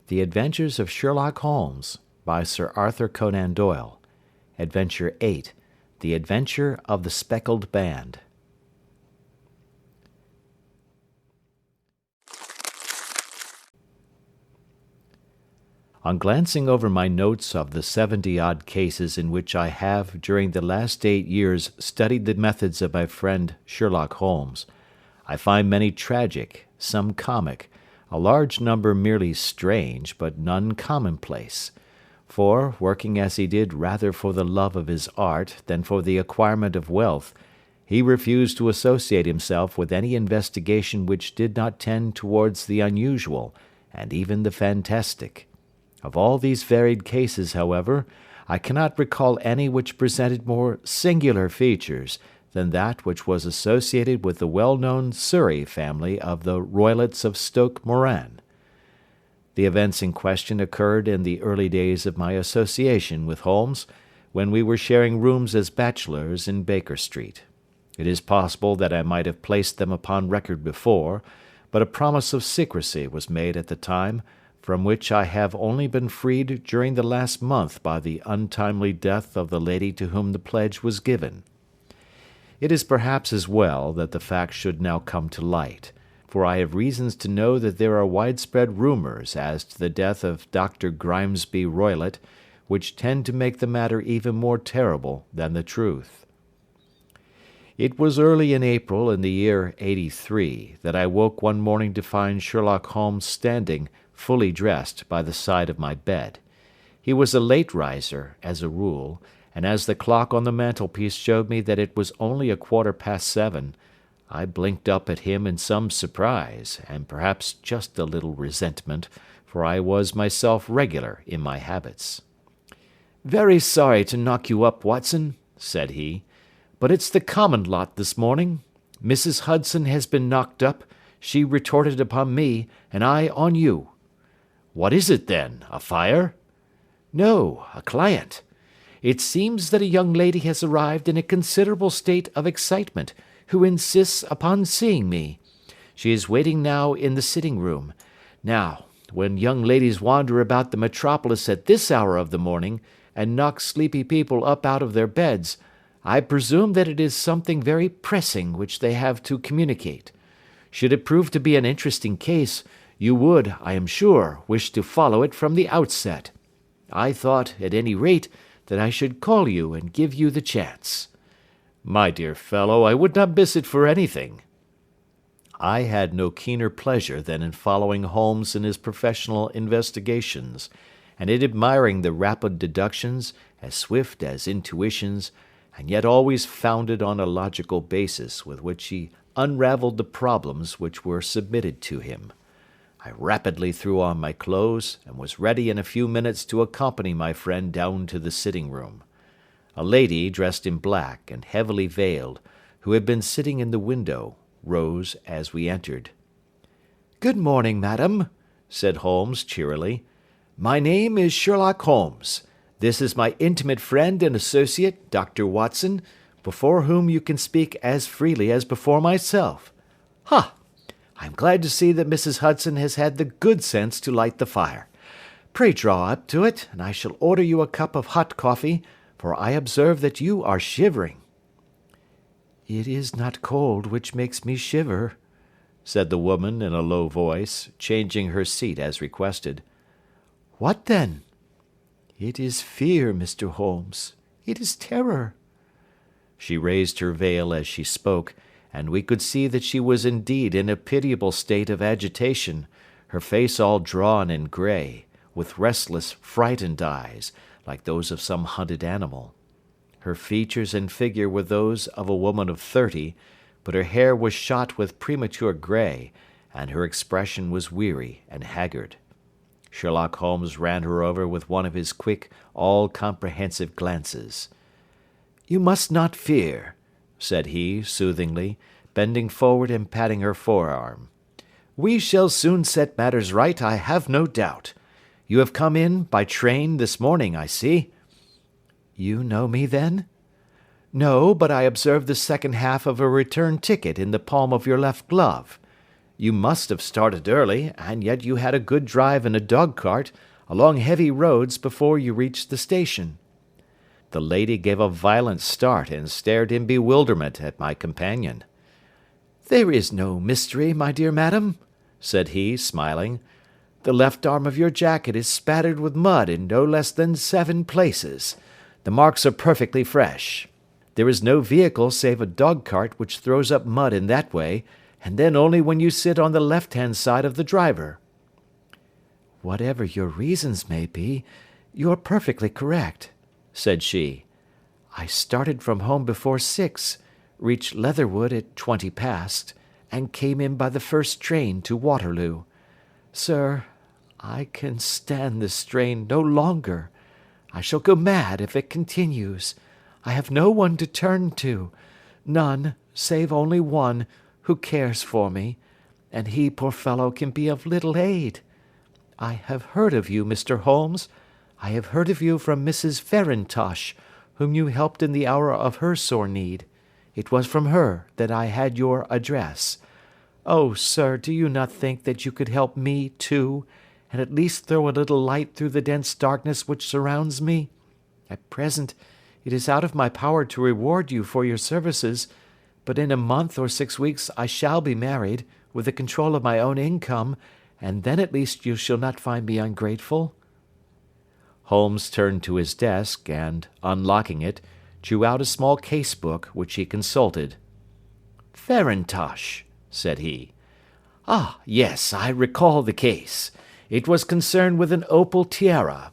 The Adventures of Sherlock Holmes by Sir Arthur Conan Doyle. Adventure 8. The Adventure of the Speckled Band. On glancing over my notes of the 70-odd cases in which I have during the last 8 years studied the methods of my friend Sherlock Holmes, I find many tragic, some comic, a large number merely strange, but none commonplace. For, working as he did rather for the love of his art than for the acquirement of wealth, he refused to associate himself with any investigation which did not tend towards the unusual, and even the fantastic. Of all these varied cases, however, I cannot recall any which presented more singular features than that which was associated with the well-known Surrey family of the Roylotts of Stock Moran. The events in question occurred in the early days of my association with Holmes, when we were sharing rooms as bachelors in Baker Street. It is possible that I might have placed them upon record before, but a promise of secrecy was made at the time, from which I have only been freed during the last month by the untimely death of the lady to whom the pledge was given. It is perhaps as well that the fact should now come to light, for I have reasons to know that there are widespread rumours as to the death of Dr. Grimesby Roylott, which tend to make the matter even more terrible than the truth. It was early in April in the year '83 that I woke one morning to find Sherlock Holmes standing, fully dressed, by the side of my bed. He was a late riser, as a rule, and as the clock on the mantelpiece showed me that it was only 7:15, I blinked up at him in some surprise, and perhaps just a little resentment, for I was myself regular in my habits. "Very sorry to knock you up, Watson," said he, "but it's the common lot this morning. Mrs. Hudson has been knocked up, she retorted upon me, and I on you." "What is it, then? A fire?" "No, a client. It seems that a young lady has arrived in a considerable state of excitement, who insists upon seeing me. She is waiting now in the sitting-room. Now, when young ladies wander about the metropolis at this hour of the morning, and knock sleepy people up out of their beds, I presume that it is something very pressing which they have to communicate. Should it prove to be an interesting case, you would, I am sure, wish to follow it from the outset. I thought, at any rate, that I should call you and give you the chance." "My dear fellow, I would not miss it for anything." I had no keener pleasure than in following Holmes in his professional investigations, and in admiring the rapid deductions, as swift as intuitions, and yet always founded on a logical basis with which he unravelled the problems which were submitted to him. I rapidly threw on my clothes, and was ready in a few minutes to accompany my friend down to the sitting-room. A lady, dressed in black, and heavily veiled, who had been sitting in the window, rose as we entered. "Good morning, madam," said Holmes cheerily. "My name is Sherlock Holmes. This is my intimate friend and associate, Dr. Watson, before whom you can speak as freely as before myself. Ha! I am glad to see that Mrs. Hudson has had the good sense to light the fire. Pray draw up to it, and I shall order you a cup of hot coffee, for I observe that you are shivering." "It is not cold which makes me shiver," said the woman in a low voice, changing her seat as requested. "What then?" "It is fear, Mr. Holmes. It is terror." She raised her veil as she spoke, and we could see that she was indeed in a pitiable state of agitation, her face all drawn and grey, with restless, frightened eyes, like those of some hunted animal. Her features and figure were those of a woman of 30, but her hair was shot with premature grey, and her expression was weary and haggard. Sherlock Holmes ran her over with one of his quick, all-comprehensive glances. "You must not fear," said he, soothingly, bending forward and patting her forearm. "We shall soon set matters right, I have no doubt. You have come in by train this morning, I see." "You know me, then?" "No, but I observed the second half of a return ticket in the palm of your left glove. You must have started early, and yet you had a good drive in a dog-cart, along heavy roads, before you reached the station." The lady gave a violent start and stared in bewilderment at my companion. "There is no mystery, my dear madam," said he, smiling. "The left arm of your jacket is spattered with mud in no less than 7 places. The marks are perfectly fresh. There is no vehicle save a dog-cart which throws up mud in that way, and then only when you sit on the left-hand side of the driver." "Whatever your reasons may be, you are perfectly correct," said she. "I started from home before 6, reached Leatherwood at 20 past, and came in by the first train to Waterloo. Sir, I can stand this strain no longer. I shall go mad if it continues. I have no one to turn to, none, save only one, who cares for me, and he, poor fellow, can be of little aid. I have heard of you, Mr. Holmes. I have heard of you from Mrs. Farintosh, whom you helped in the hour of her sore need. It was from her that I had your address. Oh, sir, do you not think that you could help me, too, and at least throw a little light through the dense darkness which surrounds me? At present, it is out of my power to reward you for your services, but in a month or 6 weeks I shall be married, with the control of my own income, and then at least you shall not find me ungrateful." Holmes turned to his desk, and, unlocking it, drew out a small case-book, which he consulted. "Farintosh," said he. "Ah, yes, I recall the case. It was concerned with an opal tiara.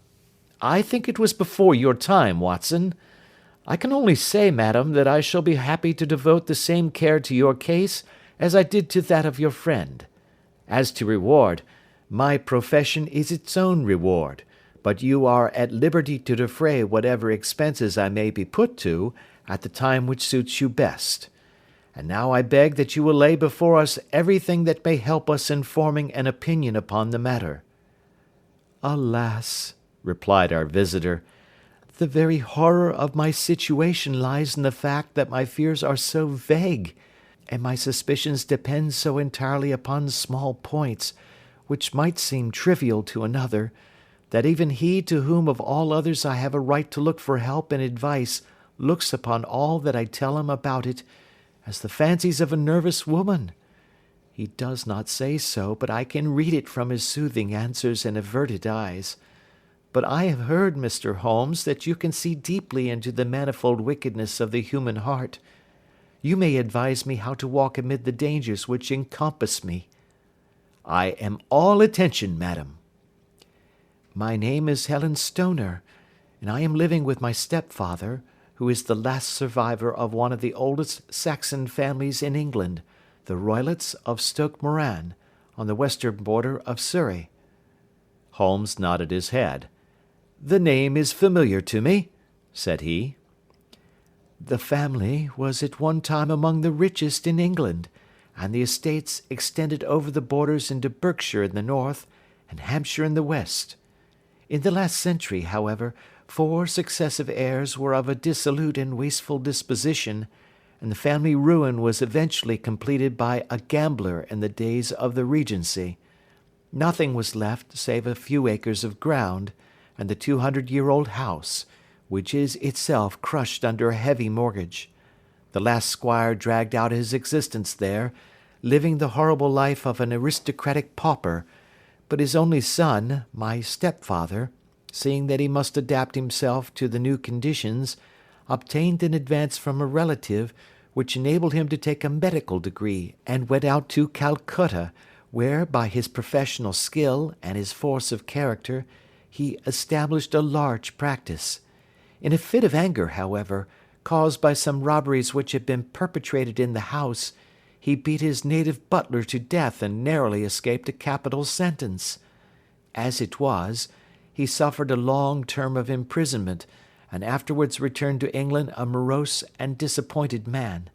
I think it was before your time, Watson. I can only say, madam, that I shall be happy to devote the same care to your case as I did to that of your friend. As to reward, my profession is its own reward, but you are at liberty to defray whatever expenses I may be put to at the time which suits you best. And now I beg that you will lay before us everything that may help us in forming an opinion upon the matter." "Alas," replied our visitor, "the very horror of my situation lies in the fact that my fears are so vague, and my suspicions depend so entirely upon small points, which might seem trivial to another, that even he to whom of all others I have a right to look for help and advice looks upon all that I tell him about it as the fancies of a nervous woman. He does not say so, but I can read it from his soothing answers and averted eyes. But I have heard, Mr. Holmes, that you can see deeply into the manifold wickedness of the human heart. You may advise me how to walk amid the dangers which encompass me." "I am all attention, madam." "My name is Helen Stoner, and I am living with my stepfather, who is the last survivor of one of the oldest Saxon families in England, the Roylotts of Stock Moran, on the western border of Surrey." Holmes nodded his head. "The name is familiar to me," said he. "The family was at one time among the richest in England, and the estates extended over the borders into Berkshire in the north, and Hampshire in the west. In the last century, however, 4 successive heirs were of a dissolute and wasteful disposition, and the family ruin was eventually completed by a gambler in the days of the Regency. Nothing was left save a few acres of ground, and the 200-year-old house, which is itself crushed under a heavy mortgage. The last squire dragged out his existence there, living the horrible life of an aristocratic pauper, but his only son, my stepfather, seeing that he must adapt himself to the new conditions, obtained an advance from a relative which enabled him to take a medical degree, and went out to Calcutta, where, by his professional skill and his force of character, he established a large practice. In a fit of anger, however, caused by some robberies which had been perpetrated in the house, he beat his native butler to death and narrowly escaped a capital sentence. As it was, he suffered a long term of imprisonment, and afterwards returned to England a morose and disappointed man.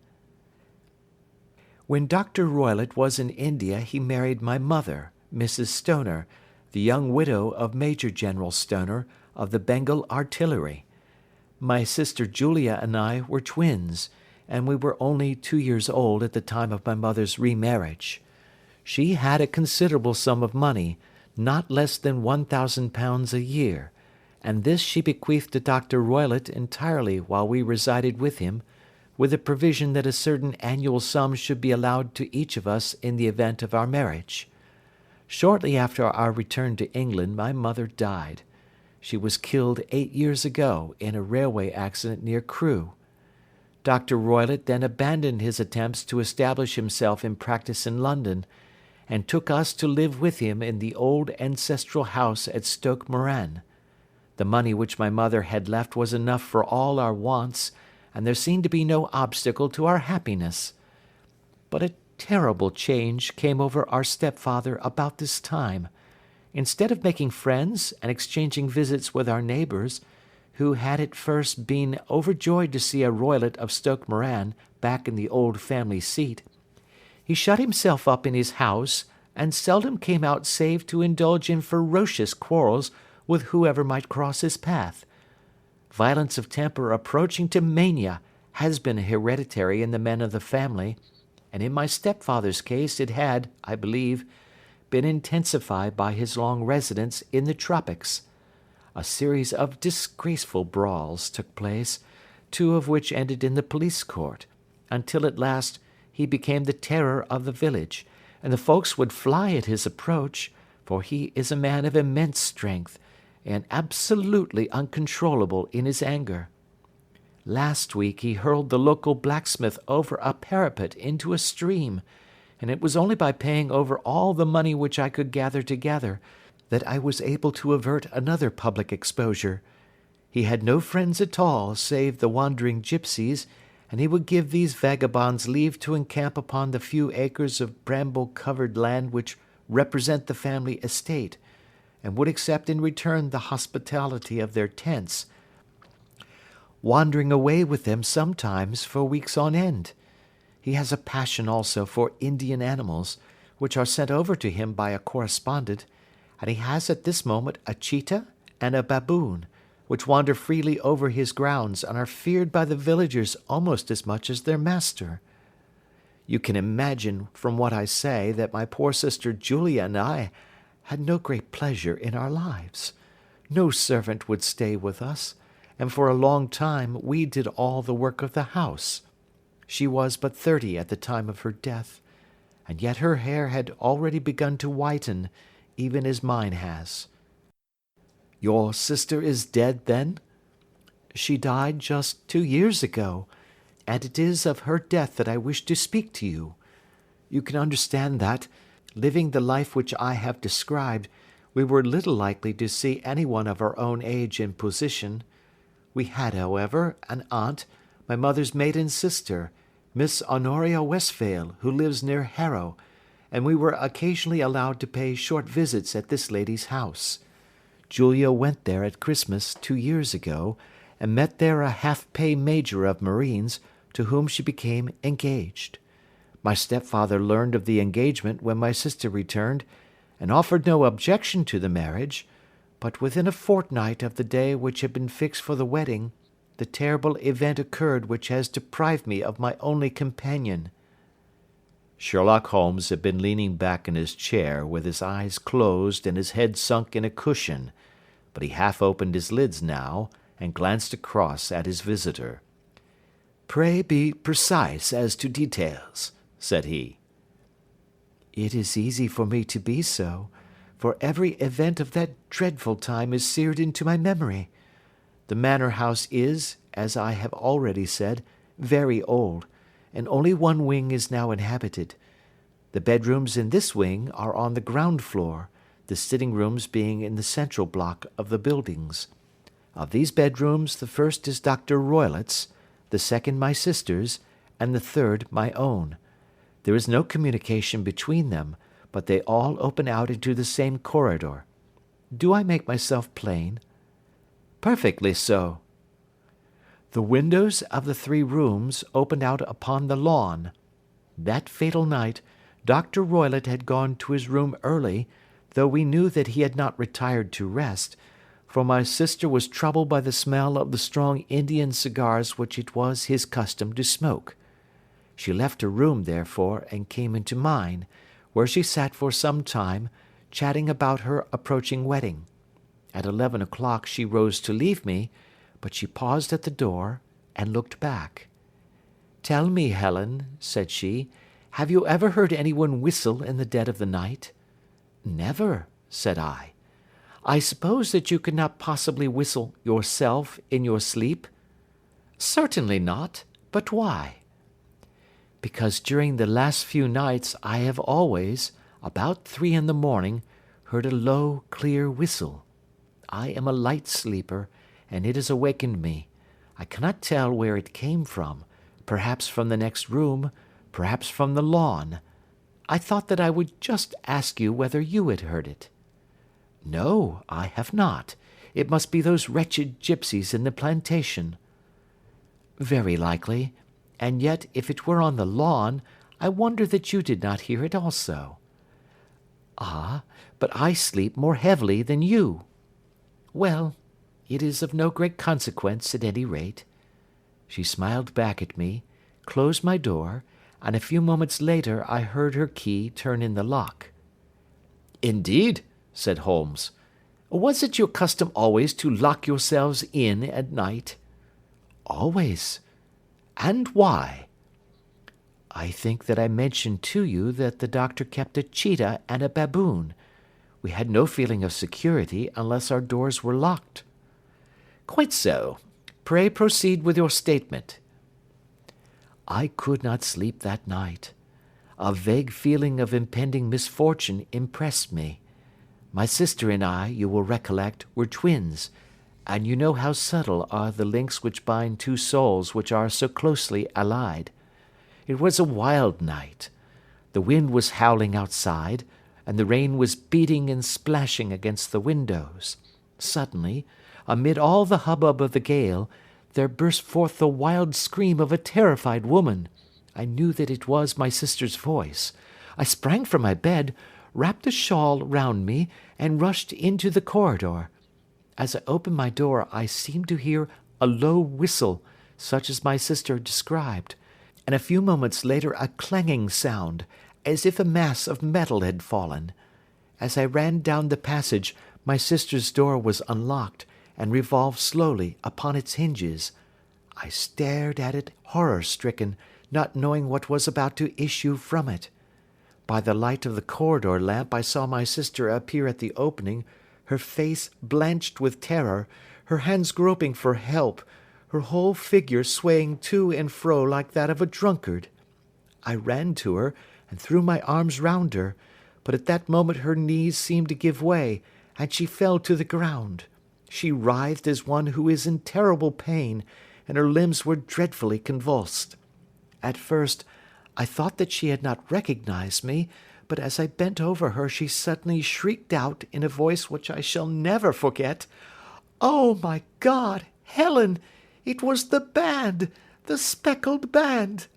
When Doctor Roylott was in India he married my mother, Mrs. Stoner, the young widow of Major General Stoner, of the Bengal Artillery. My sister Julia and I were twins, and we were only 2 years old at the time of my mother's remarriage. She had a considerable sum of money, not less than £1,000 a year, and this she bequeathed to Doctor Roylott entirely while we resided with him, with the provision that a certain annual sum should be allowed to each of us in the event of our marriage. Shortly after our return to England my mother died. She was killed 8 years ago in a railway accident near Crewe. Doctor Roylott then abandoned his attempts to establish himself in practice in London, and took us to live with him in the old ancestral house at Stock Moran. The money which my mother had left was enough for all our wants, and there seemed to be no obstacle to our happiness. But a terrible change came over our stepfather about this time. Instead of making friends and exchanging visits with our neighbours, who had at first been overjoyed to see a Roylott of Stoke Moran back in the old family seat, he shut himself up in his house, and seldom came out save to indulge in ferocious quarrels with whoever might cross his path. Violence of temper approaching to mania has been hereditary in the men of the family, and in my stepfather's case it had, I believe, been intensified by his long residence in the tropics. A series of disgraceful brawls took place, 2 of which ended in the police court, until at last he became the terror of the village, and the folks would fly at his approach, for he is a man of immense strength, and absolutely uncontrollable in his anger. Last week he hurled the local blacksmith over a parapet into a stream, and it was only by paying over all the money which I could gather together that I was able to avert another public exposure. He had no friends at all save the wandering gipsies, and he would give these vagabonds leave to encamp upon the few acres of bramble-covered land which represent the family estate, and would accept in return the hospitality of their tents, wandering away with them sometimes for weeks on end. He has a passion also for Indian animals, which are sent over to him by a correspondent, and he has at this moment a cheetah and a baboon, which wander freely over his grounds and are feared by the villagers almost as much as their master. You can imagine from what I say that my poor sister Julia and I had no great pleasure in our lives. No servant would stay with us, and for a long time we did all the work of the house. She was but 30 at the time of her death, and yet her hair had already begun to whiten, even as mine has. Your sister is dead, then? She died just 2 years ago, and it is of her death that I wish to speak to you. You can understand that, living the life which I have described, we were little likely to see anyone of our own age and position. We had, however, an aunt, my mother's maiden sister, Miss Honoria Westphail, who lives near Harrow, and we were occasionally allowed to pay short visits at this lady's house. Julia went there at Christmas 2 years ago, and met there a half-pay major of marines, to whom she became engaged. My stepfather learned of the engagement when my sister returned, and offered no objection to the marriage, but within a fortnight of the day which had been fixed for the wedding, the terrible event occurred which has deprived me of my only companion." Sherlock Holmes had been leaning back in his chair with his eyes closed and his head sunk in a cushion, but he half opened his lids now and glanced across at his visitor. "Pray be precise as to details," said he. "It is easy for me to be so, for every event of that dreadful time is seared into my memory. The manor house is, as I have already said, very old, and only one wing is now inhabited. The bedrooms in this wing are on the ground floor, the sitting rooms being in the central block of the buildings. Of these bedrooms, the first is Doctor Roylott's, the second my sister's, and the third my own. There is no communication between them, but they all open out into the same corridor. Do I make myself plain?" "Perfectly so." "The windows of the 3 rooms opened out upon the lawn. That fatal night, Doctor Roylott had gone to his room early, though we knew that he had not retired to rest, for my sister was troubled by the smell of the strong Indian cigars which it was his custom to smoke. She left her room, therefore, and came into mine, where she sat for some time, chatting about her approaching wedding. At 11 o'clock she rose to leave me, but she paused at the door and looked back. "Tell me, Helen," said she, "have you ever heard anyone whistle in the dead of the night?" "Never," said I. "I suppose that you could not possibly whistle yourself in your sleep?" "Certainly not. But why?" "Because during the last few nights I have always, about 3 in the morning, heard a low, clear whistle. I am a light sleeper, and it has awakened me. I cannot tell where it came from, perhaps from the next room, perhaps from the lawn. I thought that I would just ask you whether you had heard it." "No, I have not. It must be those wretched gypsies in the plantation." "Very likely, and yet if it were on the lawn, I wonder that you did not hear it also." "Ah, but I sleep more heavily than you." "Well, it is of no great consequence at any rate." She smiled back at me, closed my door, and a few moments later I heard her key turn in the lock. "Indeed," said Holmes. "Was it your custom always to lock yourselves in at night?" "Always." "And why?" "I think that I mentioned to you that the doctor kept a cheetah and a baboon. We had no feeling of security unless our doors were locked." "Quite so. Pray proceed with your statement." "I could not sleep that night. A vague feeling of impending misfortune impressed me. My sister and I, you will recollect, were twins, and you know how subtle are the links which bind two souls which are so closely allied. It was a wild night. The wind was howling outside, and the rain was beating and splashing against the windows. Suddenly, amid all the hubbub of the gale, there burst forth the wild scream of a terrified woman. I knew that it was my sister's voice. I sprang from my bed, wrapped a shawl round me, and rushed into the corridor. As I opened my door, I seemed to hear a low whistle, such as my sister described, and a few moments later a clanging sound, as if a mass of metal had fallen. As I ran down the passage, my sister's door was unlocked, and revolved slowly upon its hinges. I stared at it horror-stricken, not knowing what was about to issue from it. By the light of the corridor lamp I saw my sister appear at the opening, her face blanched with terror, her hands groping for help, her whole figure swaying to and fro like that of a drunkard. I ran to her, and threw my arms round her, but at that moment her knees seemed to give way, and she fell to the ground. She writhed as one who is in terrible pain, and her limbs were dreadfully convulsed. At first, I thought that she had not recognized me, but as I bent over her she suddenly shrieked out in a voice which I shall never forget, "Oh, my God, Helen! It was the band! The Speckled Band!"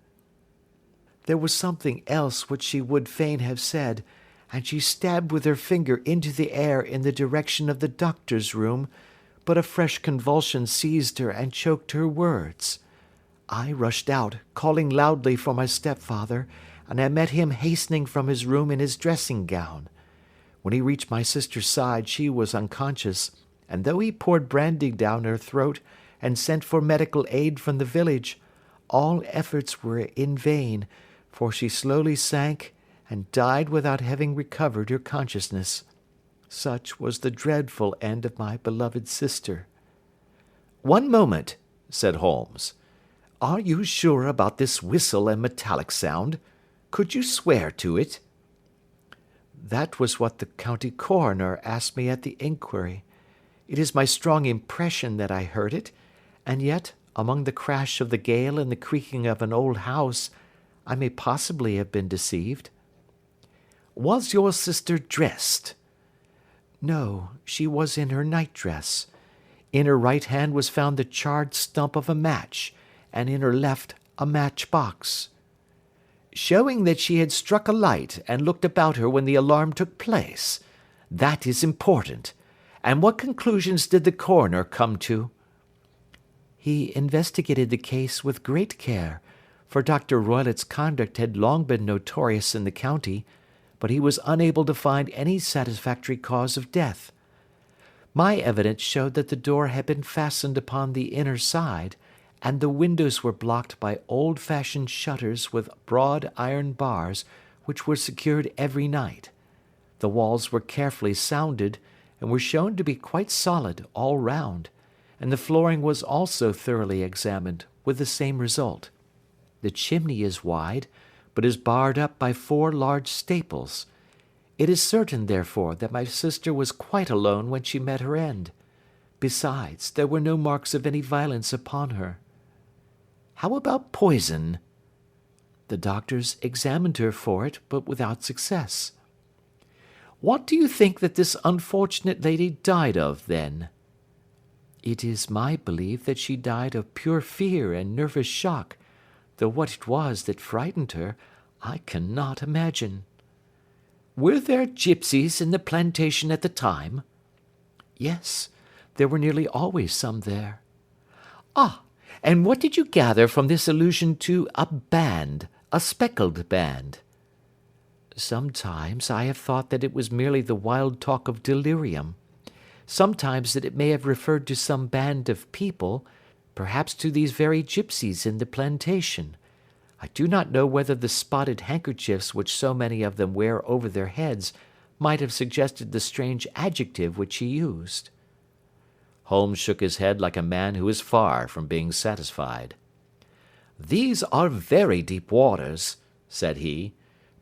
There was something else which she would fain have said, and she stabbed with her finger into the air in the direction of the doctor's room, but a fresh convulsion seized her and choked her words. I rushed out, calling loudly for my stepfather, and I met him hastening from his room in his dressing-gown. When he reached my sister's side she was unconscious, and though he poured brandy down her throat and sent for medical aid from the village, all efforts were in vain, for she slowly sank and died without having recovered her consciousness. Such was the dreadful end of my beloved sister. "One moment," said Holmes. "Are you sure about this whistle and metallic sound? Could you swear to it?" "That was what the county coroner asked me at the inquiry. It is my strong impression that I heard it, and yet, among the crash of the gale and the creaking of an old house, I may possibly have been deceived." "Was your sister dressed?" "No, she was in her nightdress. In her right hand was found the charred stump of a match, and in her left a match-box." "Showing that she had struck a light and looked about her when the alarm took place. That is important. And what conclusions did the coroner come to?" "He investigated the case with great care, for Doctor Roylott's conduct had long been notorious in the county, but he was unable to find any satisfactory cause of death. My evidence showed that the door had been fastened upon the inner side, and the windows were blocked by old-fashioned shutters with broad iron bars, which were secured every night. The walls were carefully sounded, and were shown to be quite solid all round, and the flooring was also thoroughly examined, with the same result. The chimney is wide, but is barred up by 4 large staples. It is certain, therefore, that my sister was quite alone when she met her end. Besides, there were no marks of any violence upon her. How about poison? The doctors examined her for it, but without success. What do you think that this unfortunate lady died of, then? It is my belief that she died of pure fear and nervous shock, though what it was that frightened her, I cannot imagine. Were there gipsies in the plantation at the time? Yes, there were nearly always some there. Ah, and what did you gather from this allusion to a band, a speckled band? Sometimes I have thought that it was merely the wild talk of delirium. Sometimes that it may have referred to some band of people, perhaps to these very gipsies in the plantation. I do not know whether the spotted handkerchiefs which so many of them wear over their heads might have suggested the strange adjective which he used. Holmes shook his head like a man who is far from being satisfied. These are very deep waters, said he.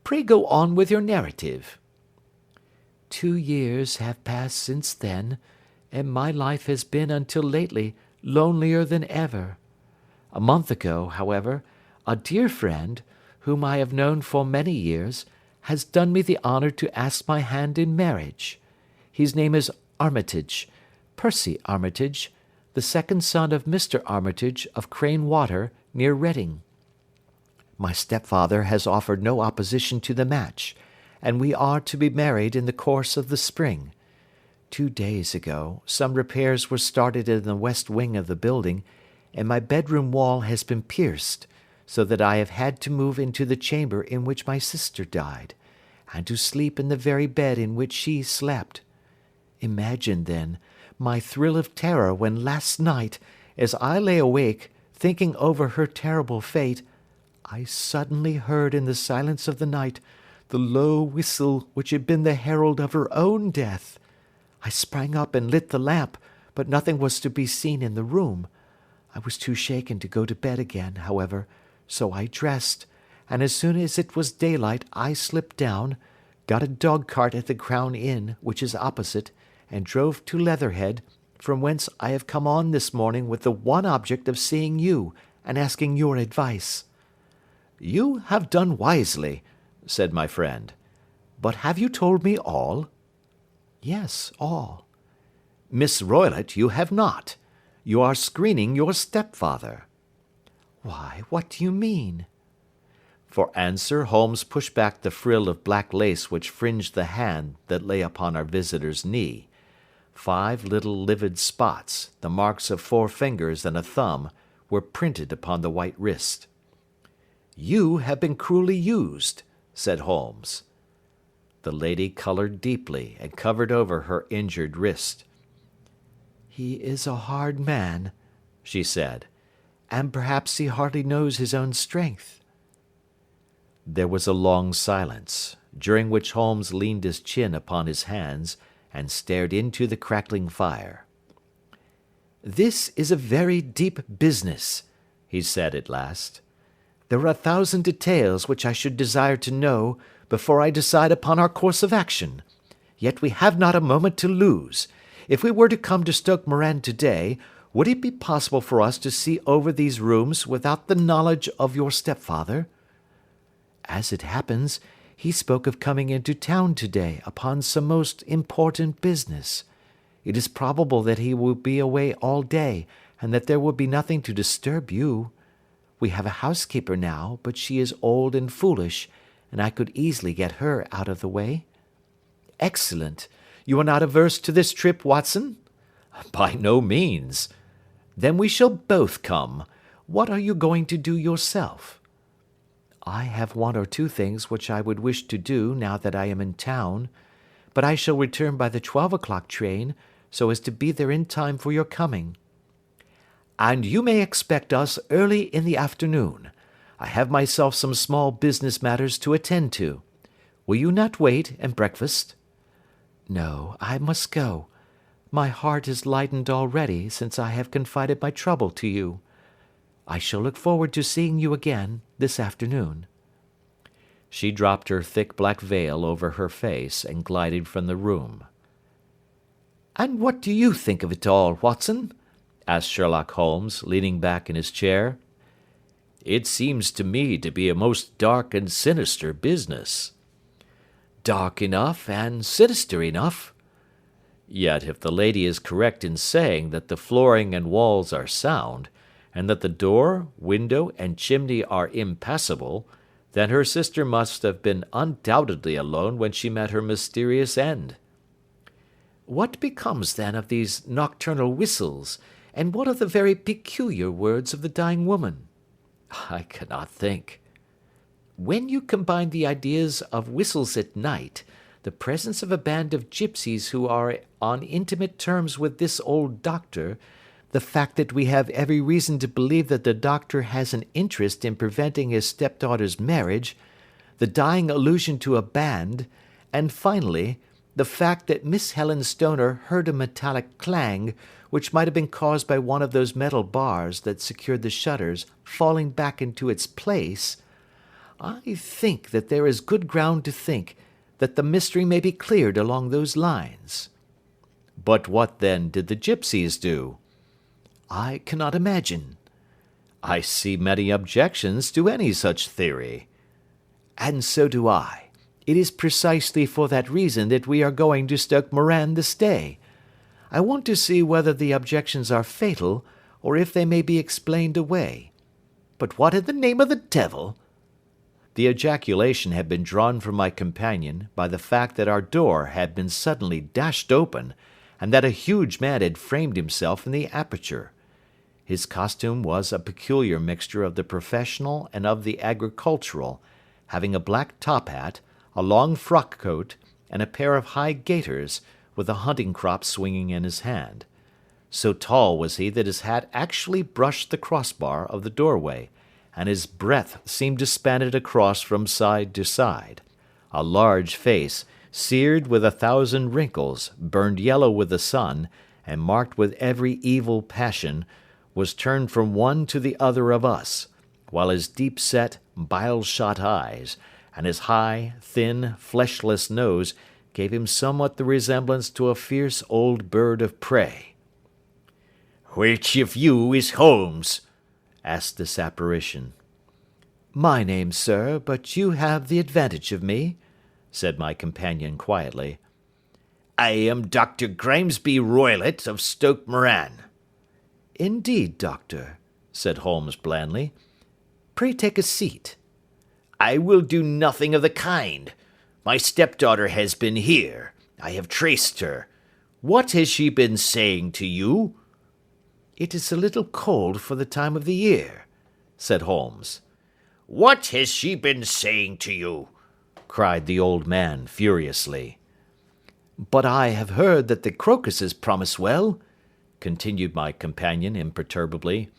Pray go on with your narrative. 2 years have passed since then, and my life has been until lately lonelier than ever. A month ago, however, a dear friend, whom I have known for many years, has done me the honour to ask my hand in marriage. His name is Armitage, Percy Armitage, the second son of Mr. Armitage of Crane Water, near Reading. My stepfather has offered no opposition to the match, and we are to be married in the course of the spring. 2 days ago, some repairs were started in the west wing of the building, and my bedroom wall has been pierced, so that I have had to move into the chamber in which my sister died, and to sleep in the very bed in which she slept. Imagine, then, my thrill of terror when last night, as I lay awake, thinking over her terrible fate, I suddenly heard in the silence of the night the low whistle which had been the herald of her own death. I sprang up and lit the lamp, but nothing was to be seen in the room. I was too shaken to go to bed again, however, so I dressed, and as soon as it was daylight I slipped down, got a dog-cart at the Crown Inn, which is opposite, and drove to Leatherhead, from whence I have come on this morning with the one object of seeing you and asking your advice. You have done wisely, said my friend. But have you told me all? Yes, all. Miss Roylott, you have not. You are screening your stepfather. Why, what do you mean? For answer, Holmes pushed back the frill of black lace which fringed the hand that lay upon our visitor's knee. 5 little livid spots, the marks of 4 fingers and a thumb, were printed upon the white wrist. You have been cruelly used, said Holmes. The lady coloured deeply and covered over her injured wrist. He is a hard man, she said, and perhaps he hardly knows his own strength. There was a long silence, during which Holmes leaned his chin upon his hands and stared into the crackling fire. This is a very deep business, he said at last. There are 1,000 details which I should desire to know before I decide upon our course of action. Yet we have not a moment to lose. If we were to come to Stock Moran today, would it be possible for us to see over these rooms without the knowledge of your stepfather? As it happens, he spoke of coming into town today upon some most important business. It is probable that he will be away all day, and that there will be nothing to disturb you. We have a housekeeper now, but she is old and foolish, and I could easily get her out of the way. Excellent. You are not averse to this trip, Watson? By no means. Then we shall both come. What are you going to do yourself? I have one or two things which I would wish to do now that I am in town, but I shall return by the 12 o'clock train, so as to be there in time for your coming. And you may expect us early in the afternoon. I have myself some small business matters to attend to. Will you not wait and breakfast? No, I must go. My heart is lightened already since I have confided my trouble to you. I shall look forward to seeing you again this afternoon. She dropped her thick black veil over her face and glided from the room. And what do you think of it all, Watson? Asked Sherlock Holmes, leaning back in his chair. It seems to me to be a most dark and sinister business. Dark enough and sinister enough. Yet if the lady is correct in saying that the flooring and walls are sound, and that the door, window, and chimney are impassable, then her sister must have been undoubtedly alone when she met her mysterious end. What becomes then of these nocturnal whistles, and what of the very peculiar words of the dying woman? I cannot think. When you combine the ideas of whistles at night, the presence of a band of gypsies who are on intimate terms with this old doctor, the fact that we have every reason to believe that the doctor has an interest in preventing his stepdaughter's marriage, the dying allusion to a band, and finally, the fact that Miss Helen Stoner heard a metallic clang, which might have been caused by one of those metal bars that secured the shutters falling back into its place, I think that there is good ground to think that the mystery may be cleared along those lines. But what then did the gypsies do? I cannot imagine. I see many objections to any such theory. And so do I. It is precisely for that reason that we are going to Stock Moran this day. I want to see whether the objections are fatal, or if they may be explained away. But what in the name of the devil? The ejaculation had been drawn from my companion by the fact that our door had been suddenly dashed open, and that a huge man had framed himself in the aperture. His costume was a peculiar mixture of the professional and of the agricultural, having a black top hat, a long frock coat, and a pair of high gaiters, with a hunting crop swinging in his hand. So tall was he that his hat actually brushed the crossbar of the doorway, and his breadth seemed to span it across from side to side. A large face, seared with 1,000 wrinkles, burned yellow with the sun, and marked with every evil passion, was turned from one to the other of us, while his deep-set, bile-shot eyes, and his high, thin, fleshless nose gave him somewhat the resemblance to a fierce old bird of prey. "Which of you is Holmes?" asked this apparition. "My name, sir, but you have the advantage of me," said my companion quietly. "I am Dr. Grimesby Roylott of Stock Moran." "Indeed, doctor," said Holmes blandly. "Pray take a seat." "I will do nothing of the kind. My stepdaughter has been here. I have traced her. What has she been saying to you?" "It is a little cold for the time of the year," said Holmes. "What has she been saying to you?" cried the old man furiously. "But I have heard that the crocuses promise well," continued my companion imperturbably.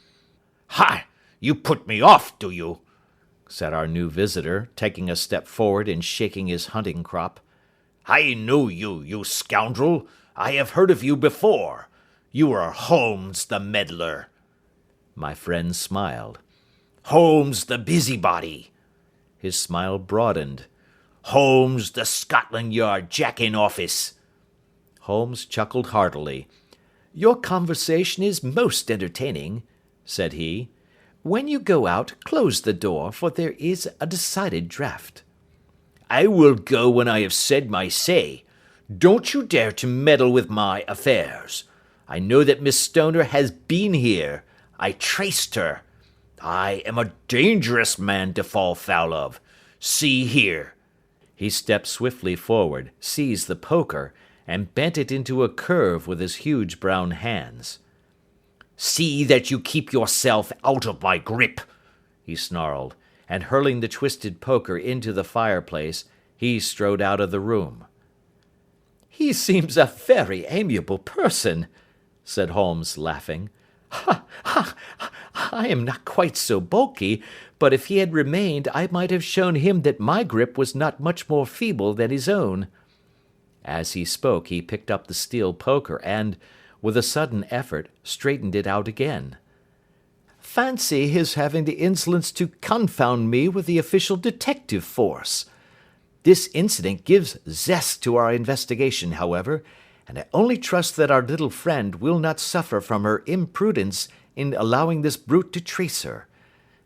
"Ha! You put me off, do you?" said our new visitor, taking a step forward and shaking his hunting crop. "I know you, you scoundrel. I have heard of you before. You are Holmes the meddler." My friend smiled. "Holmes the busybody." His smile broadened. "Holmes the Scotland Yard Jack-in-Office." Holmes chuckled heartily. "Your conversation is most entertaining," said he. "When you go out, close the door, for there is a decided draught." "I will go when I have said my say. Don't you dare to meddle with my affairs. I know that Miss Stoner has been here. I traced her. I am a dangerous man to fall foul of. See here." He stepped swiftly forward, seized the poker, and bent it into a curve with his huge brown hands. "See that you keep yourself out of my grip," he snarled, and hurling the twisted poker into the fireplace, he strode out of the room. "He seems a very amiable person," said Holmes, laughing. "Ha, ha, I am not quite so bulky, but if he had remained, I might have shown him that my grip was not much more feeble than his own." As he spoke, he picked up the steel poker and, with a sudden effort, straightened it out again. "Fancy his having the insolence to confound me with the official detective force! This incident gives zest to our investigation, however, and I only trust that our little friend will not suffer from her imprudence in allowing this brute to trace her.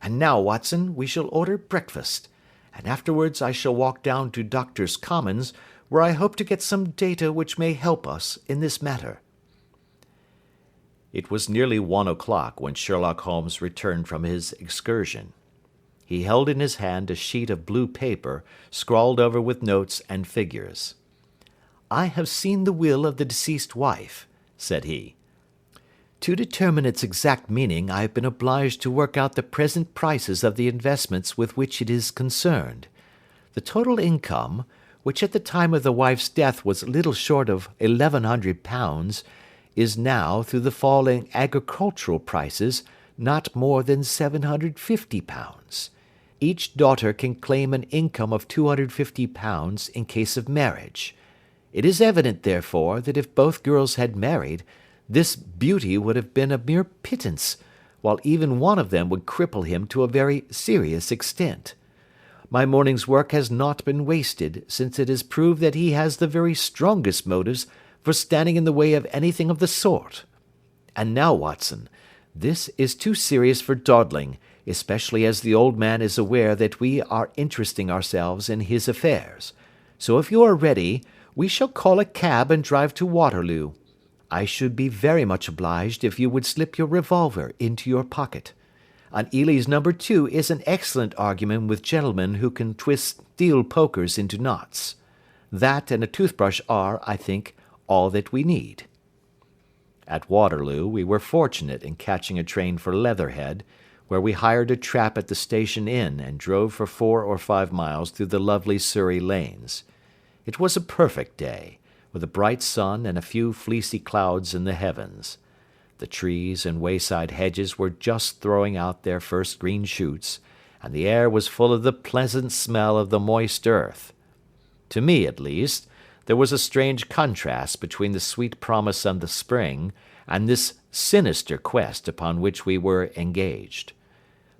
And now, Watson, we shall order breakfast, and afterwards I shall walk down to Doctors' Commons, where I hope to get some data which may help us in this matter." It was nearly 1 o'clock when Sherlock Holmes returned from his excursion. He held in his hand a sheet of blue paper, scrawled over with notes and figures. "I have seen the will of the deceased wife," said he. "To determine its exact meaning, I have been obliged to work out the present prices of the investments with which it is concerned. The total income, which at the time of the wife's death was little short of £1,100, is now, through the fall in agricultural prices, not more than £750. Each daughter can claim an income of £250 in case of marriage. It is evident, therefore, that if both girls had married, this beauty would have been a mere pittance, while even one of them would cripple him to a very serious extent. My morning's work has not been wasted, since it has proved that he has the very strongest motives for standing in the way of anything of the sort. And now, Watson, this is too serious for dawdling, especially as the old man is aware that we are interesting ourselves in his affairs. So if you are ready, we shall call a cab and drive to Waterloo. I should be very much obliged if you would slip your revolver into your pocket. An Ely's No. 2 is an excellent argument with gentlemen who can twist steel pokers into knots. That and a toothbrush are, I think, all that we need." At Waterloo we were fortunate in catching a train for Leatherhead, where we hired a trap at the station inn and drove for 4 or 5 miles through the lovely Surrey lanes. It was a perfect day, with a bright sun and a few fleecy clouds in the heavens. The trees and wayside hedges were just throwing out their first green shoots, and the air was full of the pleasant smell of the moist earth. To me, at least, there was a strange contrast between the sweet promise of the spring and this sinister quest upon which we were engaged.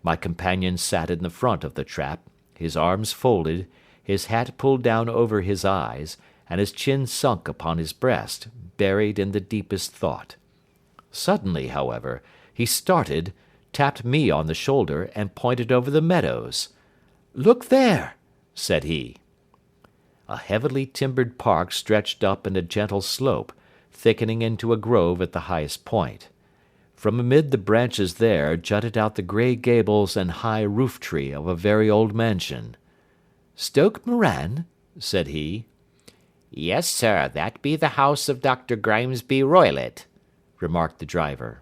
My companion sat in the front of the trap, his arms folded, his hat pulled down over his eyes, and his chin sunk upon his breast, buried in the deepest thought. Suddenly, however, he started, tapped me on the shoulder, and pointed over the meadows. "Look there," said he. A heavily timbered park stretched up in a gentle slope, thickening into a grove at the highest point. From amid the branches there jutted out the grey gables and high roof-tree of a very old mansion. "Stock Moran?" said he. "Yes, sir, that be the house of Dr. Grimesby Roylott," remarked the driver.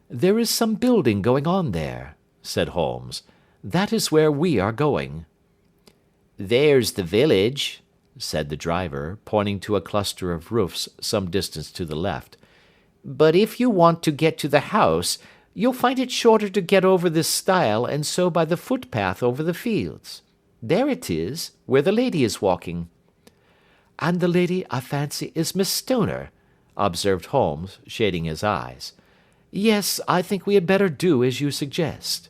"There is some building going on there," said Holmes. "That is where we are going." "There's the village," said the driver, pointing to a cluster of roofs some distance to the left. "But if you want to get to the house, you'll find it shorter to get over this stile and so by the footpath over the fields. There it is, where the lady is walking." "And the lady, I fancy, is Miss Stoner," observed Holmes, shading his eyes. "Yes, I think we had better do as you suggest."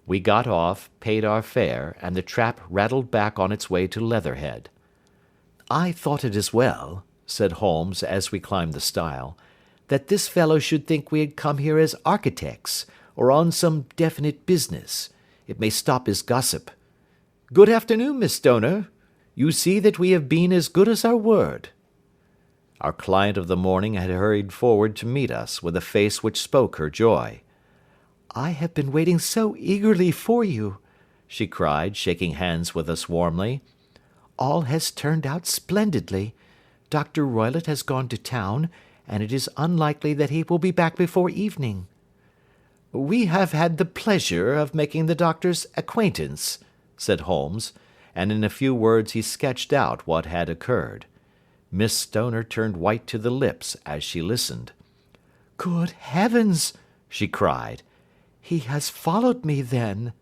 We got off, paid our fare, and the trap rattled back on its way to Leatherhead. "I thought it as well," said Holmes as we climbed the stile, "that this fellow should think we had come here as architects, or on some definite business. It may stop his gossip. Good afternoon, Miss Stoner. You see that we have been as good as our word." Our client of the morning had hurried forward to meet us with a face which spoke her joy. "I have been waiting so eagerly for you," she cried, shaking hands with us warmly. "All has turned out splendidly. Doctor Roylott has gone to town, and it is unlikely that he will be back before evening." "We have had the pleasure of making the doctor's acquaintance," said Holmes, and in a few words he sketched out what had occurred. Miss Stoner turned white to the lips as she listened. "Good heavens!" she cried. "He has followed me, then?"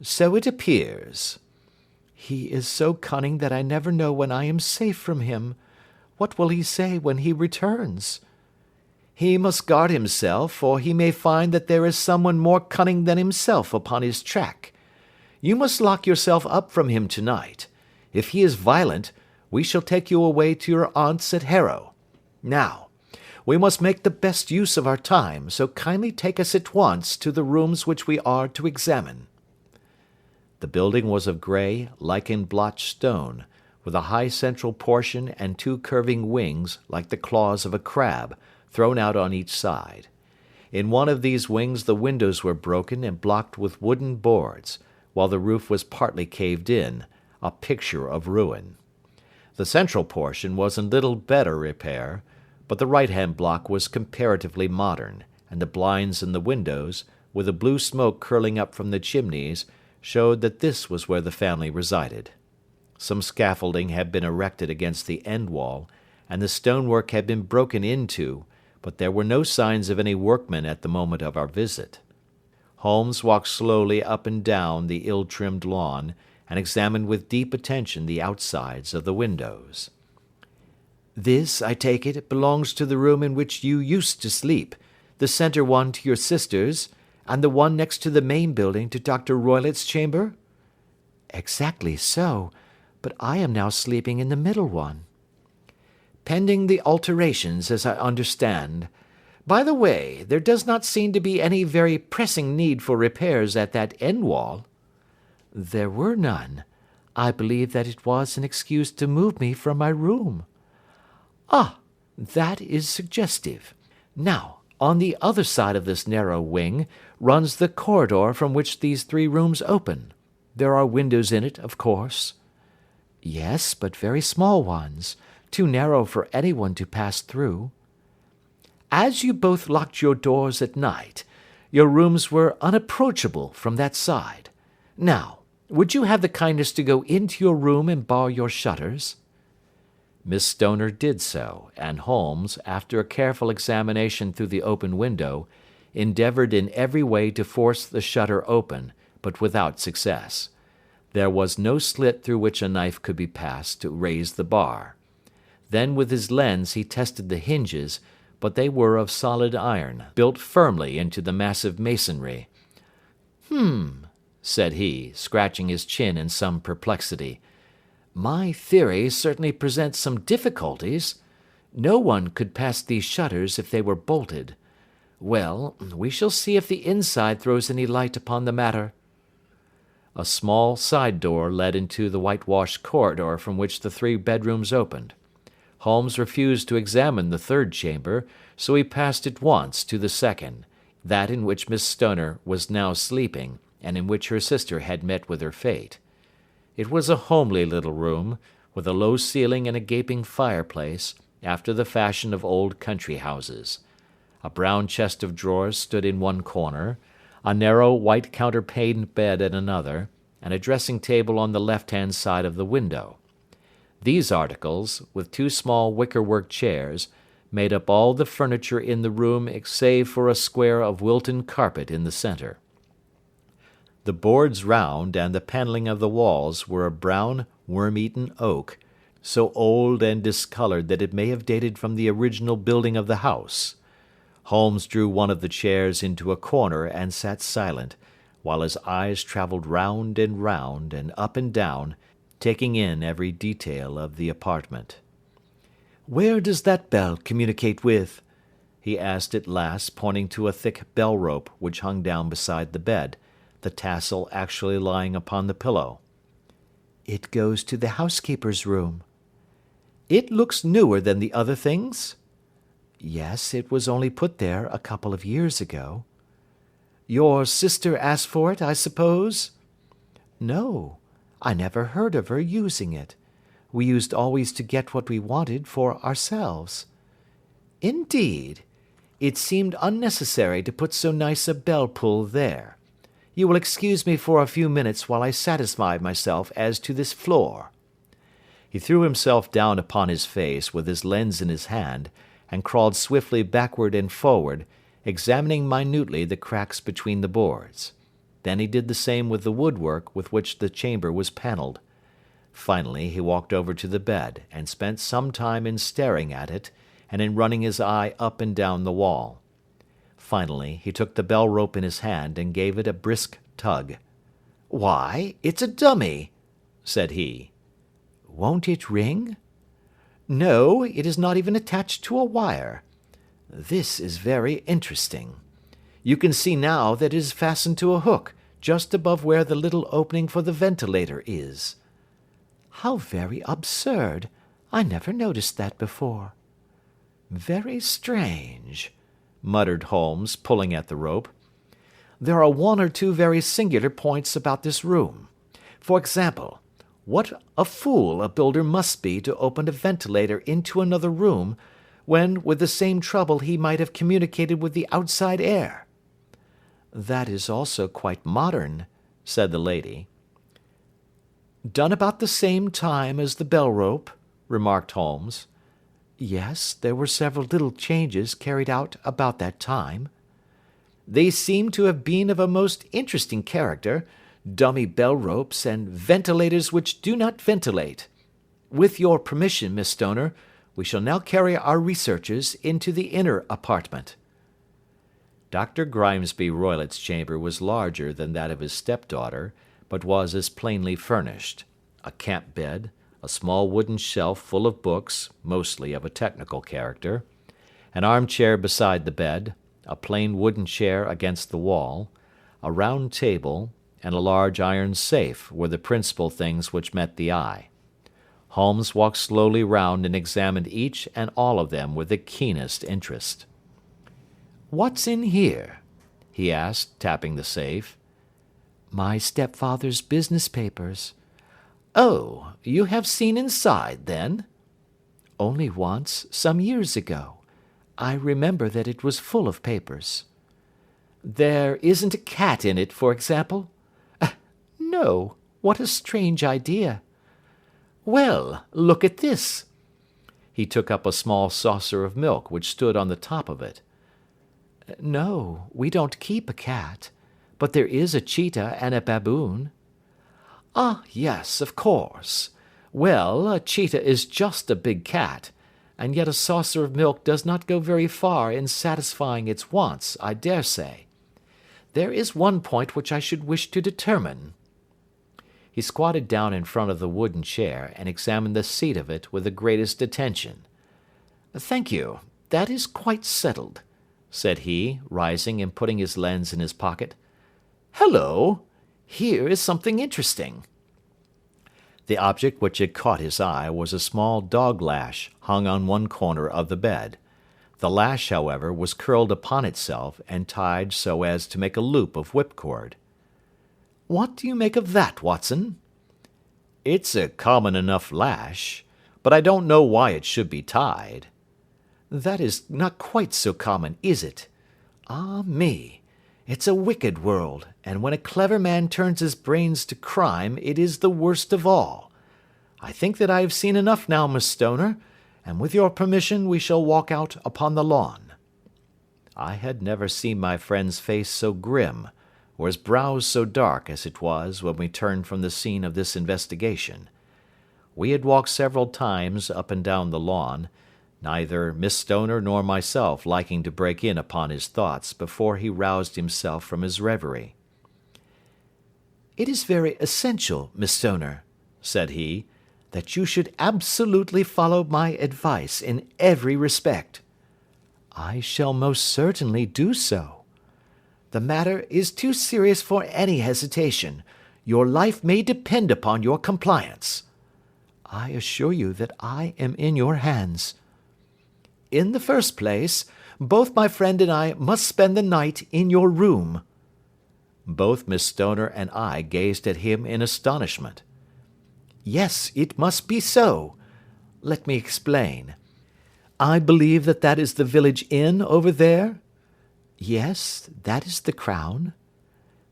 "So it appears." "He is so cunning that I never know when I am safe from him. What will he say when he returns?" "He must guard himself, for he may find that there is someone more cunning than himself upon his track. You must lock yourself up from him tonight. If he is violent, we shall take you away to your aunt's at Harrow. Now, we must make the best use of our time, so kindly take us at once to the rooms which we are to examine." The building was of grey, lichen-blotched stone, with a high central portion and two curving wings like the claws of a crab, thrown out on each side. In one of these wings the windows were broken and blocked with wooden boards, while the roof was partly caved in, a picture of ruin. The central portion was in little better repair, but the right-hand block was comparatively modern, and the blinds in the windows, with the blue smoke curling up from the chimneys, showed that this was where the family resided. Some scaffolding had been erected against the end wall, and the stonework had been broken into, but there were no signs of any workmen at the moment of our visit. Holmes walked slowly up and down the ill-trimmed lawn, and examined with deep attention the outsides of the windows. "This, I take it, belongs to the room in which you used to sleep, the centre one to your sister's, and the one next to the main building to Doctor Roylott's chamber?" "Exactly so, but I am now sleeping in the middle one." "Pending the alterations, as I understand. By the way, there does not seem to be any very pressing need for repairs at that end wall." "There were none. I believe that it was an excuse to move me from my room." "Ah, that is suggestive. Now, on the other side of this narrow wing runs the corridor from which these three rooms open. There are windows in it, of course." "Yes, but very small ones, too narrow for anyone to pass through." "As you both locked your doors at night, your rooms were unapproachable from that side. Now, would you have the kindness to go into your room and bar your shutters?" Miss Stoner did so, and Holmes, after a careful examination through the open window, endeavoured in every way to force the shutter open, but without success. There was no slit through which a knife could be passed to raise the bar. Then with his lens he tested the hinges, but they were of solid iron, built firmly into the massive masonry. Said he, scratching his chin in some perplexity. "My theory certainly presents some difficulties. No one could pass these shutters if they were bolted. Well, we shall see if the inside throws any light upon the matter." A small side door led into the whitewashed corridor from which the three bedrooms opened. Holmes refused to examine the third chamber, so he passed at once to the second, that in which Miss Stoner was now sleeping, and in which her sister had met with her fate. It was a homely little room, with a low ceiling and a gaping fireplace, after the fashion of old country houses. A brown chest of drawers stood in one corner, a narrow white counterpaned bed in another, and a dressing table on the left-hand side of the window. These articles, with two small wicker-work chairs, made up all the furniture in the room save for a square of Wilton carpet in the centre. The boards round and the panelling of the walls were of brown, worm-eaten oak, so old and discoloured that it may have dated from the original building of the house. Holmes drew one of the chairs into a corner and sat silent, while his eyes travelled round and up and down, taking in every detail of the apartment. "Where does that bell communicate with?" he asked at last, pointing to a thick bell-rope which hung down beside the bed, the tassel actually lying upon the pillow. "It goes to the housekeeper's room." "It looks newer than the other things?" "Yes, it was only put there a couple of years ago." "Your sister asked for it, I suppose?" "No. I never heard of her using it. We used always to get what we wanted for ourselves." "Indeed! It seemed unnecessary to put so nice a bell-pull there. You will excuse me for a few minutes while I satisfy myself as to this floor." He threw himself down upon his face with his lens in his hand, and crawled swiftly backward and forward, examining minutely the cracks between the boards. Then he did the same with the woodwork with which the chamber was panelled. Finally he walked over to the bed, and spent some time in staring at it, and in running his eye up and down the wall. Finally he took the bell-rope in his hand and gave it a brisk tug. "Why, it's a dummy," said he. "Won't it ring?" "No, it is not even attached to a wire. This is very interesting. You can see now that it is fastened to a hook, just above where the little opening for the ventilator is." "How very absurd! I never noticed that before." "Very strange," muttered Holmes, pulling at the rope. "There are one or two very singular points about this room. For example, what a fool a builder must be to open a ventilator into another room, when with the same trouble he might have communicated with the outside air." "That is also quite modern," said the lady. "Done about the same time as the bell-rope," remarked Holmes. "Yes, there were several little changes carried out about that time." "They seem to have been of a most interesting character, dummy bell-ropes and ventilators which do not ventilate. With your permission, Miss Stoner, we shall now carry our researches into the inner apartment." Dr. Grimesby Roylott's chamber was larger than that of his stepdaughter, but was as plainly furnished. A camp bed, a small wooden shelf full of books, mostly of a technical character, an armchair beside the bed, a plain wooden chair against the wall, a round table, and a large iron safe were the principal things which met the eye. Holmes walked slowly round and examined each and all of them with the keenest interest. "What's in here?" he asked, tapping the safe. "My stepfather's business papers." "Oh, you have seen inside, then?" "Only once, some years ago. I remember that it was full of papers." "There isn't a cat in it, for example?" "No. What a strange idea." "Well, look at this." He took up a small saucer of milk which stood on the top of it. "No, we don't keep a cat, but there is a cheetah and a baboon." "Ah, yes, of course. Well, a cheetah is just a big cat, and yet a saucer of milk does not go very far in satisfying its wants, I dare say. There is one point which I should wish to determine." He squatted down in front of the wooden chair, and examined the seat of it with the greatest attention. "Thank you, that is quite settled," said he, rising and putting his lens in his pocket. "Hello! Here is something interesting." The object which had caught his eye was a small dog lash hung on one corner of the bed. The lash, however, was curled upon itself, and tied so as to make a loop of whipcord. "What do you make of that, Watson?" "It's a common enough lash, but I don't know why it should be tied." "That is not quite so common, is it? Ah me! It's a wicked world, and when a clever man turns his brains to crime, it is the worst of all. I think that I have seen enough now, Miss Stoner, and with your permission we shall walk out upon the lawn." I had never seen my friend's face so grim, or his brows so dark as it was when we turned from the scene of this investigation. We had walked several times up and down the lawn, neither Miss Stoner nor myself liking to break in upon his thoughts before he roused himself from his reverie. "It is very essential, Miss Stoner," said he, "that you should absolutely follow my advice in every respect." "I shall most certainly do so." "The matter is too serious for any hesitation. Your life may depend upon your compliance." "I assure you that I am in your hands." "In the first place, both my friend and I must spend the night in your room." Both Miss Stoner and I gazed at him in astonishment. "Yes, it must be so. Let me explain. I believe that is the village inn over there? Yes, that is the Crown.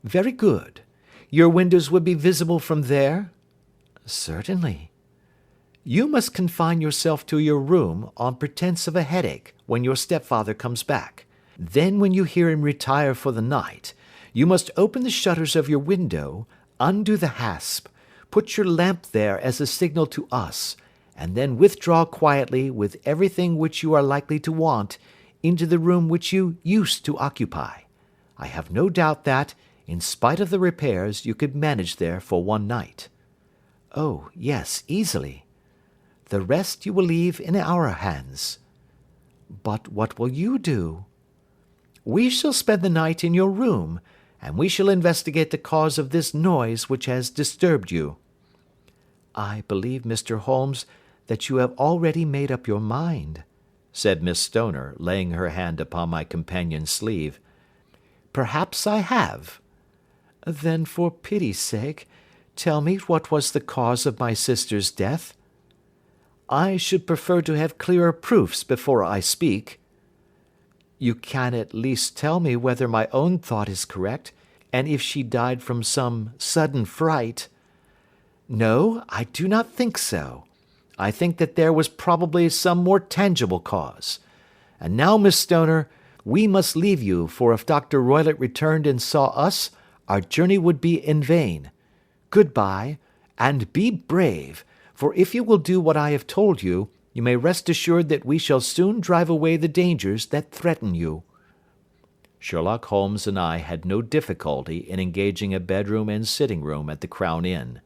Very good. Your windows would be visible from there? Certainly. You must confine yourself to your room on pretence of a headache when your stepfather comes back. Then when you hear him retire for the night, you must open the shutters of your window, undo the hasp, put your lamp there as a signal to us, and then withdraw quietly with everything which you are likely to want into the room which you used to occupy. I have no doubt that, in spite of the repairs, you could manage there for one night. Oh, yes, easily. The rest you will leave in our hands. But what will you do? We shall spend the night in your room, and we shall investigate the cause of this noise which has disturbed you. I believe, Mr. Holmes, that you have already made up your mind, said Miss Stoner, laying her hand upon my companion's sleeve. Perhaps I have. Then, for pity's sake, tell me what was the cause of my sister's death. I should prefer to have clearer proofs before I speak. You can at least tell me whether my own thought is correct, and if she died from some sudden fright. No, I do not think so. I think that there was probably some more tangible cause. And now, Miss Stoner, we must leave you, for if Doctor Roylott returned and saw us, our journey would be in vain. Good-bye, and be brave, for if you will do what I have told you, you may rest assured that we shall soon drive away the dangers that threaten you. Sherlock Holmes and I had no difficulty in engaging a bedroom and sitting-room at the Crown Inn.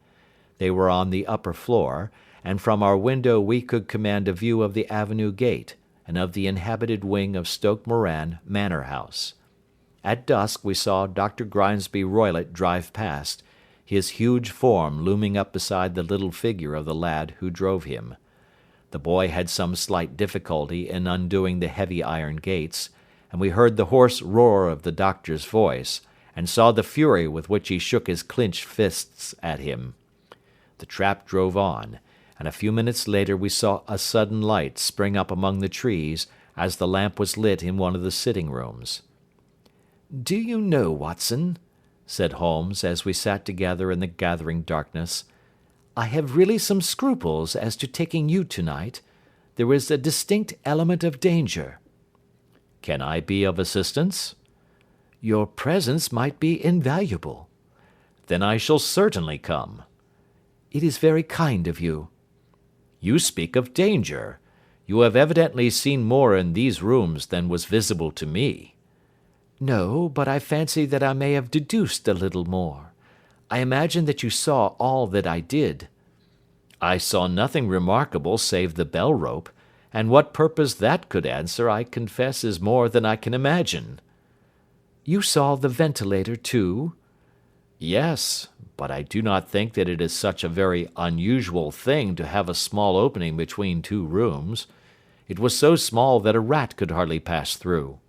They were on the upper floor, and from our window we could command a view of the avenue gate and of the inhabited wing of Stock Moran Manor House. At dusk we saw Dr. Grimesby Roylott drive past, his huge form looming up beside the little figure of the lad who drove him. The boy had some slight difficulty in undoing the heavy iron gates, and we heard the hoarse roar of the doctor's voice, and saw the fury with which he shook his clenched fists at him. The trap drove on, and a few minutes later we saw a sudden light spring up among the trees as the lamp was lit in one of the sitting-rooms. "Do you know, Watson," said Holmes, as we sat together in the gathering darkness, "I have really some scruples as to taking you tonight. There is a distinct element of danger." "Can I be of assistance?" "Your presence might be invaluable." "Then I shall certainly come." "It is very kind of you." "You speak of danger. You have evidently seen more in these rooms than was visible to me." "No, but I fancy that I may have deduced a little more. I imagine that you saw all that I did." "I saw nothing remarkable save the bell rope, and what purpose that could answer I confess is more than I can imagine." "You saw the ventilator too?" "Yes, but I do not think that it is such a very unusual thing to have a small opening between two rooms. It was so small that a rat could hardly pass through."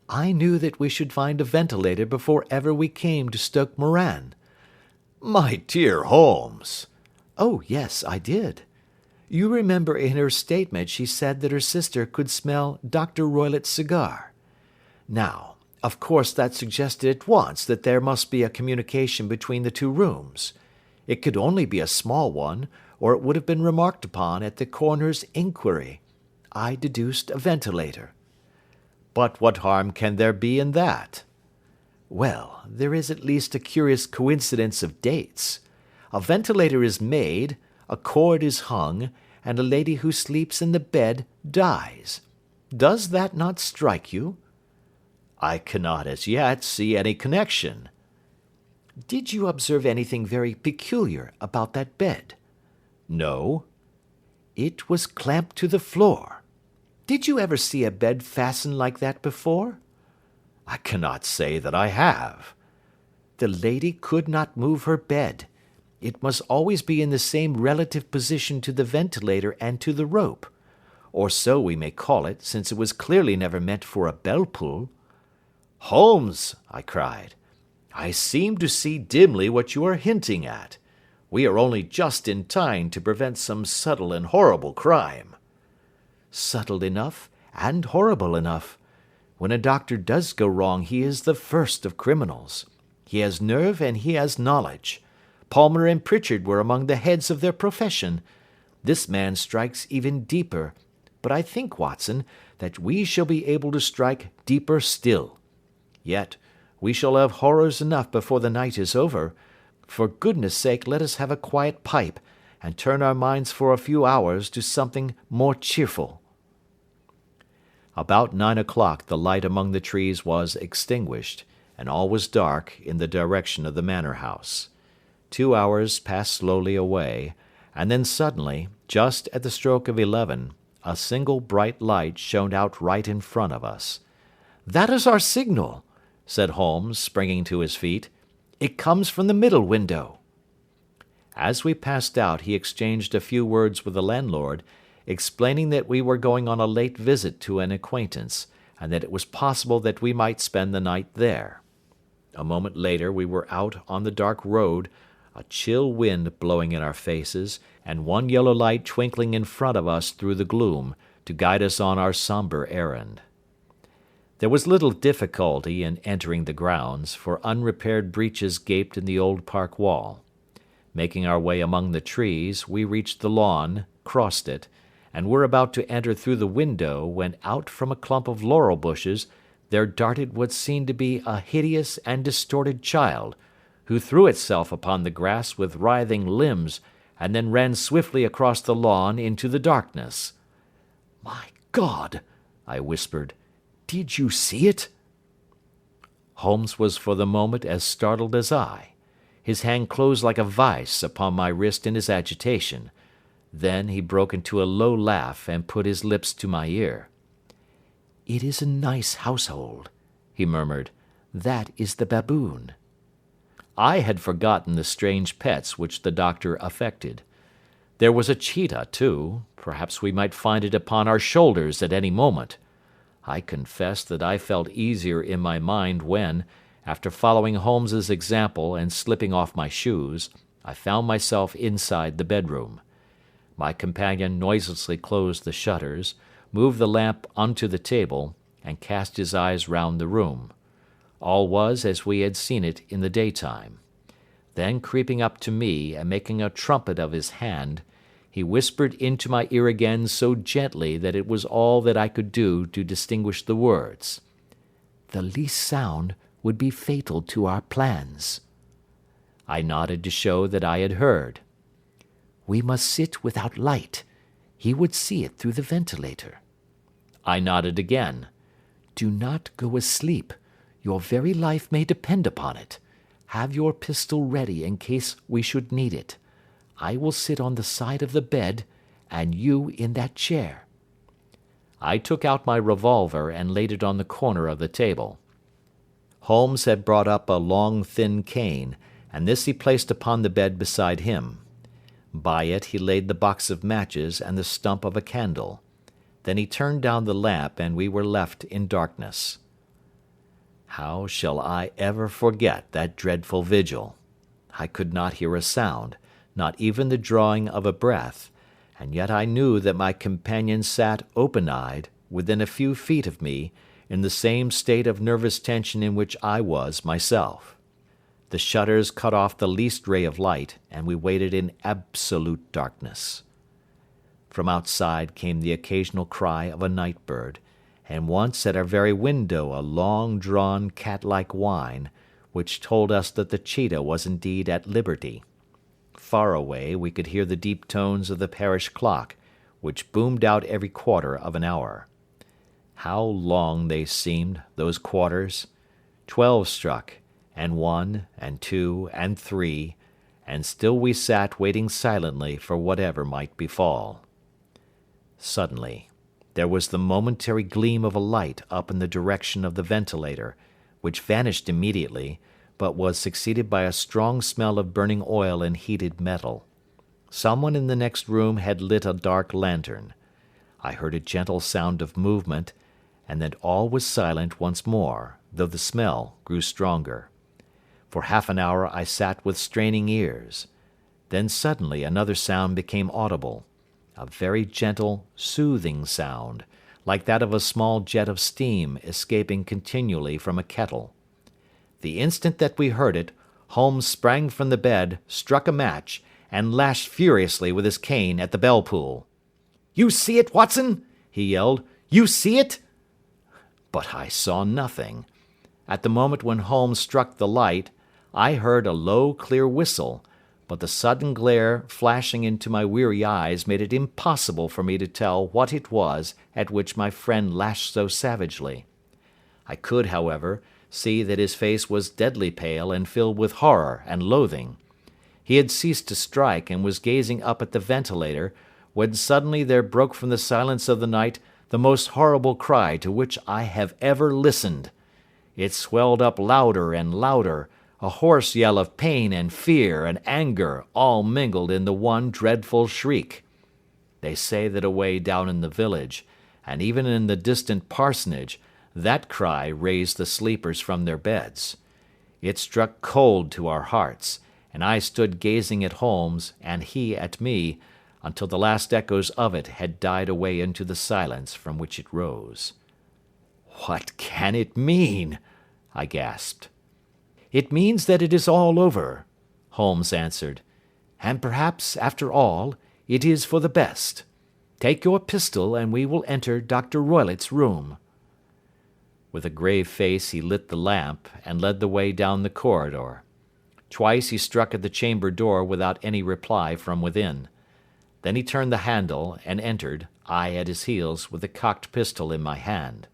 "I knew that we should find a ventilator before ever we came to Stock Moran." "My dear Holmes!" "Oh, yes, I did. You remember in her statement she said that her sister could smell Doctor Roylott's cigar. Now, of course that suggested at once that there must be a communication between the two rooms. It could only be a small one, or it would have been remarked upon at the coroner's inquiry. I deduced a ventilator." "But what harm can there be in that?" "Well, there is at least a curious coincidence of dates. A ventilator is made, a cord is hung, and a lady who sleeps in the bed dies. Does that not strike you?" "I cannot as yet see any connection." "Did you observe anything very peculiar about that bed?" "No." "It was clamped to the floor. Did you ever see a bed fastened like that before?" "I cannot say that I have." "The lady could not move her bed. It must always be in the same relative position to the ventilator and to the rope. Or so we may call it, since it was clearly never meant for a bell pull." "Holmes," I cried, "I seem to see dimly what you are hinting at. We are only just in time to prevent some subtle and horrible crime." subtle enough and horrible enough. When a doctor does go wrong, he is the first of criminals. He has nerve and he has knowledge. Palmer and Pritchard were among the heads of their profession. This man strikes even deeper, but I think, Watson, that we shall be able to strike deeper still. Yet we shall have horrors enough before the night is over. For goodness' sake, let us have a quiet pipe, and turn our minds for a few hours to something more cheerful." About 9 o'clock the light among the trees was extinguished, and all was dark in the direction of the manor house. 2 hours passed slowly away, and then suddenly, just at the stroke of 11, a single bright light shone out right in front of us. "That is our signal," said Holmes, springing to his feet. "It comes from the middle window." As we passed out he exchanged a few words with the landlord, explaining that we were going on a late visit to an acquaintance, and that it was possible that we might spend the night there. A moment later we were out on the dark road, a chill wind blowing in our faces, and one yellow light twinkling in front of us through the gloom, to guide us on our sombre errand. There was little difficulty in entering the grounds, for unrepaired breaches gaped in the old park wall. Making our way among the trees, we reached the lawn, crossed it, and were about to enter through the window when out from a clump of laurel bushes there darted what seemed to be a hideous and distorted child, who threw itself upon the grass with writhing limbs and then ran swiftly across the lawn into the darkness. "My God!" I whispered. "Did you see it?" Holmes was for the moment as startled as I. His hand closed like a vice upon my wrist in his agitation. Then he broke into a low laugh and put his lips to my ear. "It is a nice household," he murmured. "That is the baboon." I had forgotten the strange pets which the doctor affected. There was a cheetah, too. Perhaps we might find it upon our shoulders at any moment. I confess that I felt easier in my mind when, after following Holmes's example and slipping off my shoes, I found myself inside the bedroom. My companion noiselessly closed the shutters, moved the lamp onto the table, and cast his eyes round the room. All was as we had seen it in the daytime. Then, creeping up to me and making a trumpet of his hand, he whispered into my ear again so gently that it was all that I could do to distinguish the words. "The least sound would be fatal to our plans." I nodded to show that I had heard. "We must sit without light. He would see it through the ventilator." I nodded again. "Do not go asleep. Your very life may depend upon it. Have your pistol ready in case we should need it. I will sit on the side of the bed, and you in that chair." I took out my revolver and laid it on the corner of the table. Holmes had brought up a long, thin cane, and this he placed upon the bed beside him. By it he laid the box of matches and the stump of a candle. Then he turned down the lamp, and we were left in darkness. How shall I ever forget that dreadful vigil? I could not hear a sound, not even the drawing of a breath, and yet I knew that my companion sat open-eyed, within a few feet of me, in the same state of nervous tension in which I was myself. The shutters cut off the least ray of light, and we waited in absolute darkness. From outside came the occasional cry of a night bird, and once at our very window a long-drawn cat-like whine, which told us that the cheetah was indeed at liberty. Far away we could hear the deep tones of the parish clock, which boomed out every quarter of an hour. How long they seemed, those quarters! 12 struck, and 1, and 2, and 3, and still we sat waiting silently for whatever might befall. Suddenly, there was the momentary gleam of a light up in the direction of the ventilator, which vanished immediately, but was succeeded by a strong smell of burning oil and heated metal. Someone in the next room had lit a dark lantern. I heard a gentle sound of movement, and then all was silent once more, though the smell grew stronger. For half an hour I sat with straining ears. Then suddenly another sound became audible. A very gentle, soothing sound, like that of a small jet of steam escaping continually from a kettle. The instant that we heard it, Holmes sprang from the bed, struck a match, and lashed furiously with his cane at the bell-pull. "You see it, Watson?" he yelled. "You see it?" But I saw nothing. At the moment when Holmes struck the light, I heard a low, clear whistle, but the sudden glare flashing into my weary eyes made it impossible for me to tell what it was at which my friend lashed so savagely. I could, however, see that his face was deadly pale and filled with horror and loathing. He had ceased to strike and was gazing up at the ventilator, when suddenly there broke from the silence of the night the most horrible cry to which I have ever listened. It swelled up louder and louder, a hoarse yell of pain and fear and anger all mingled in the one dreadful shriek. They say that away down in the village, and even in the distant parsonage, that cry raised the sleepers from their beds. It struck cold to our hearts, and I stood gazing at Holmes, and he at me, until the last echoes of it had died away into the silence from which it rose. "What can it mean?" I gasped. "It means that it is all over," Holmes answered. "And perhaps, after all, it is for the best. Take your pistol and we will enter Doctor Roylott's room." With a grave face he lit the lamp and led the way down the corridor. Twice he struck at the chamber door without any reply from within. Then he turned the handle and entered, I at his heels with the cocked pistol in my hand.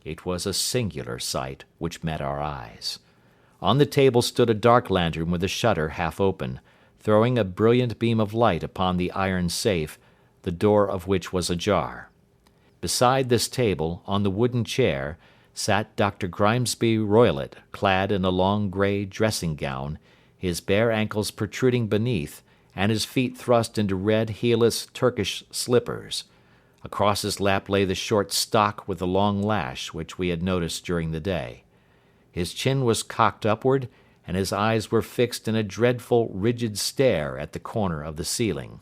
It was a singular sight which met our eyes. On the table stood a dark lantern with the shutter half open, throwing a brilliant beam of light upon the iron safe, the door of which was ajar. Beside this table, on the wooden chair, sat Dr. Grimesby Roylott, clad in a long grey dressing-gown, his bare ankles protruding beneath, and his feet thrust into red heelless Turkish slippers. Across his lap lay the short stock with the long lash which we had noticed during the day. His chin was cocked upward, and his eyes were fixed in a dreadful, rigid stare at the corner of the ceiling.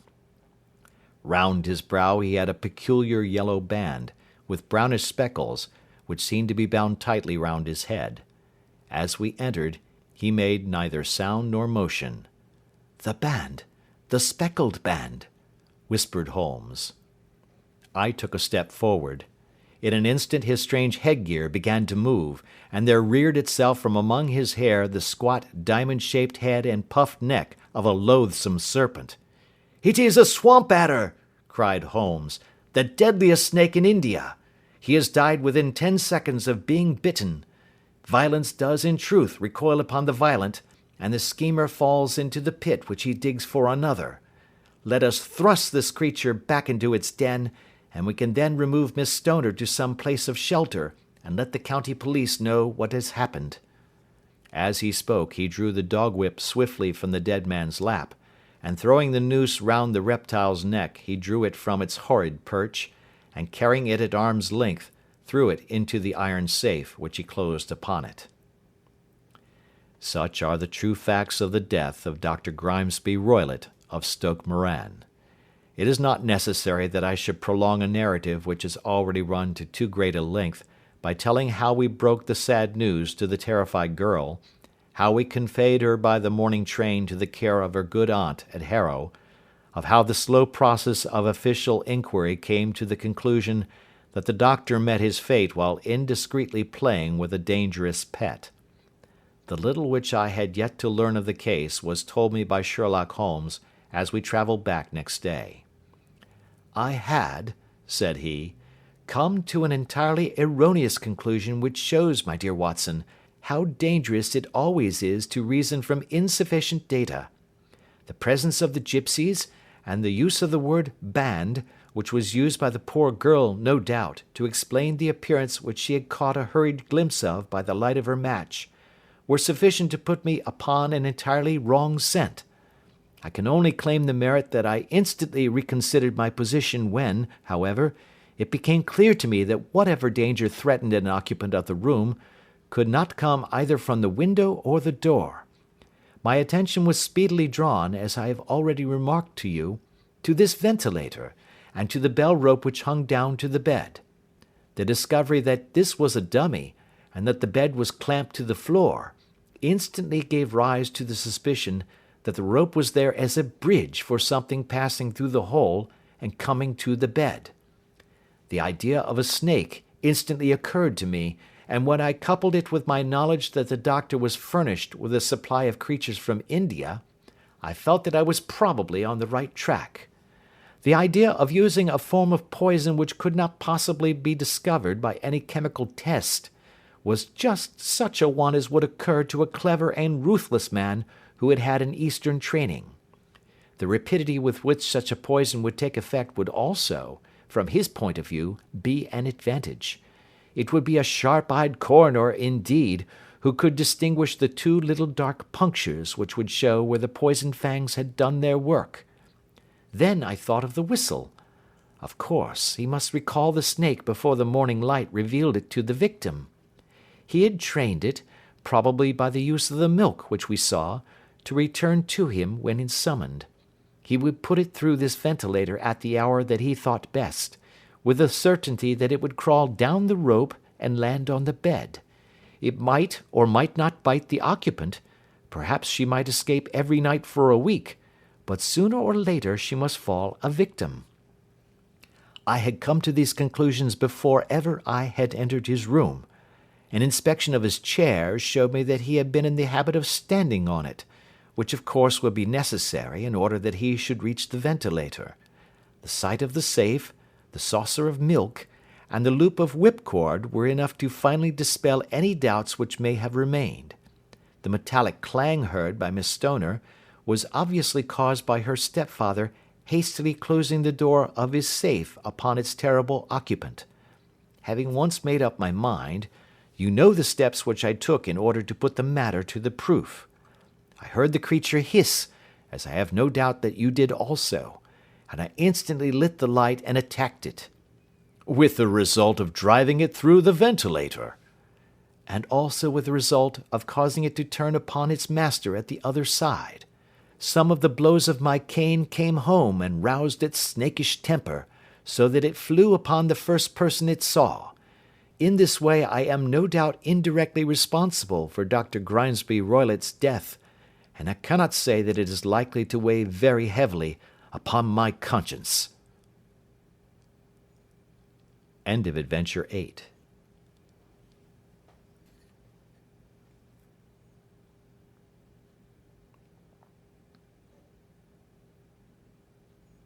Round his brow he had a peculiar yellow band, with brownish speckles, which seemed to be bound tightly round his head. As we entered, he made neither sound nor motion. "The band! The Speckled Band!" whispered Holmes. I took a step forward. In an instant his strange headgear began to move, and there reared itself from among his hair the squat, diamond-shaped head and puffed neck of a loathsome serpent. "It is a swamp adder!" cried Holmes, "the deadliest snake in India. He has died within 10 seconds of being bitten. Violence does in truth recoil upon the violent, and the schemer falls into the pit which he digs for another. Let us thrust this creature back into its den, and we can then remove Miss Stoner to some place of shelter, and let the county police know what has happened." As he spoke, he drew the dog-whip swiftly from the dead man's lap, and throwing the noose round the reptile's neck, he drew it from its horrid perch, and carrying it at arm's length, threw it into the iron safe, which he closed upon it. Such are the true facts of the death of Dr. Grimesby Roylott of Stock Moran. It is not necessary that I should prolong a narrative which has already run to too great a length by telling how we broke the sad news to the terrified girl, how we conveyed her by the morning train to the care of her good aunt at Harrow, of how the slow process of official inquiry came to the conclusion that the doctor met his fate while indiscreetly playing with a dangerous pet. The little which I had yet to learn of the case was told me by Sherlock Holmes as we travelled back next day. "I had," said he, "come to an entirely erroneous conclusion which shows, my dear Watson, how dangerous it always is to reason from insufficient data. The presence of the gipsies, and the use of the word band, which was used by the poor girl, no doubt, to explain the appearance which she had caught a hurried glimpse of by the light of her match, were sufficient to put me upon an entirely wrong scent. I can only claim the merit that I instantly reconsidered my position when, however, it became clear to me that whatever danger threatened an occupant of the room could not come either from the window or the door. My attention was speedily drawn, as I have already remarked to you, to this ventilator, and to the bell rope which hung down to the bed. The discovery that this was a dummy, and that the bed was clamped to the floor, instantly gave rise to the suspicion that the rope was there as a bridge for something passing through the hole and coming to the bed. The idea of a snake instantly occurred to me, and when I coupled it with my knowledge that the doctor was furnished with a supply of creatures from India, I felt that I was probably on the right track. The idea of using a form of poison which could not possibly be discovered by any chemical test was just such a one as would occur to a clever and ruthless man who had had an Eastern training. The rapidity with which such a poison would take effect would also, from his point of view, be an advantage. It would be a sharp-eyed coroner, indeed, who could distinguish the two little dark punctures which would show where the poisoned fangs had done their work. Then I thought of the whistle. Of course, he must recall the snake before the morning light revealed it to the victim. He had trained it, probably by the use of the milk which we saw, to return to him when summoned. He would put it through this ventilator at the hour that he thought best, with the certainty that it would crawl down the rope and land on the bed. It might or might not bite the occupant. Perhaps she might escape every night for a week, but sooner or later she must fall a victim. I had come to these conclusions before ever I had entered his room. An inspection of his chair showed me that he had been in the habit of standing on it, which of course would be necessary in order that he should reach the ventilator. The sight of the safe, the saucer of milk, and the loop of whipcord were enough to finally dispel any doubts which may have remained. The metallic clang heard by Miss Stoner was obviously caused by her stepfather hastily closing the door of his safe upon its terrible occupant. Having once made up my mind, you know the steps which I took in order to put the matter to the proof. I heard the creature hiss, as I have no doubt that you did also, and I instantly lit the light and attacked it. With the result of driving it through the ventilator. And also with the result of causing it to turn upon its master at the other side. Some of the blows of my cane came home and roused its snakish temper, so that it flew upon the first person it saw. In this way I am no doubt indirectly responsible for Dr. Grimesby Roylott's death, and I cannot say that it is likely to weigh very heavily upon my conscience. End of Adventure 8.